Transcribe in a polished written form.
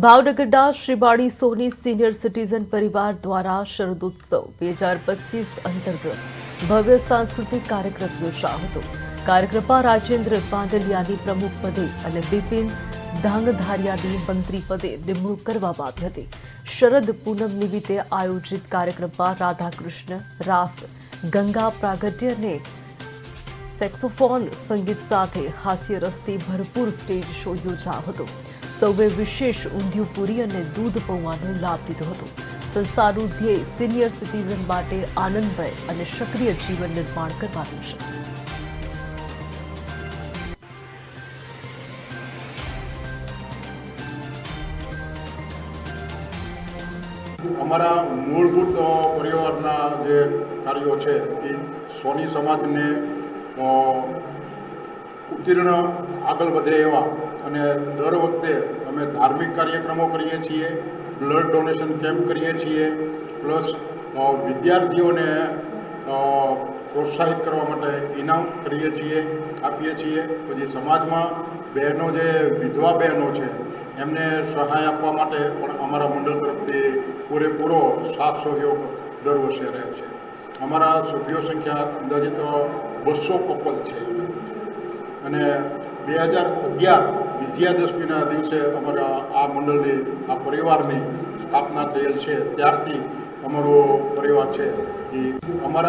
ભાવનગરના શ્રીવાડી સોની senior citizen પરિવાર દ્વારા શરદોત્સવ 2025 અંતર્ગત ભવ્ય સાંસ્કૃતિક કાર્યક્રમ યોજાયો હતો। કાર્યક્રમમાં રાજેન્દ્ર પાંડલિયાની પ્રમુખ પદે અને બિપિન ધાંગધારિયાની મંત્રી પદે નિમણૂક કરવામાં આવી હતી। શરદ પૂનમ નિમિત્તે આયોજિત કાર્યક્રમમાં રાધાકૃષ્ણ રાસ, ગંગા પ્રાગટ્ય અને સેક્સોફોન સંગીત સાથે હાસ્યરસથી ભરપૂર સ્ટેજ શો યોજાયો હતો। સૌએ વિશેષ ઊંધિયું પૂરી અને દૂધ પૌવાનો લાભ લીધો હતો। સંસ્થાનું ધ્યેય સિનિયર સિટીઝન માટે આનંદમય અને સક્રિય જીવન નિર્માણ કરવાનું છે। અમારા મૂળભૂત પરિવારના જે કાર્યો છે એ સોની સમાજને ઉત્તીર્ણ આગળ વધે એવા અને દર વખતે અમે ધાર્મિક કાર્યક્રમો કરીએ છીએ, બ્લડ ડોનેશન કેમ્પ કરીએ છીએ, પ્લસ વિદ્યાર્થીઓને પ્રોત્સાહિત કરવા માટે ઇનામ કરીએ છીએ, આપીએ છીએ। પછી સમાજમાં બહેનો જે વિધવા બહેનો છે એમને સહાય આપવા માટે પણ અમારા મંડળ તરફથી પૂરેપૂરો સાથ સહયોગ દર વર્ષે રહે છે। અમારા સભ્યો સંખ્યા અંદાજિત 200 કપલ છે અને 2011 વિજયાદશમીના દિવસે અમારા આ મંડળની, આ પરિવારની સ્થાપના થયેલ છે। ત્યારથી અમારો પરિવાર છે એ અમારા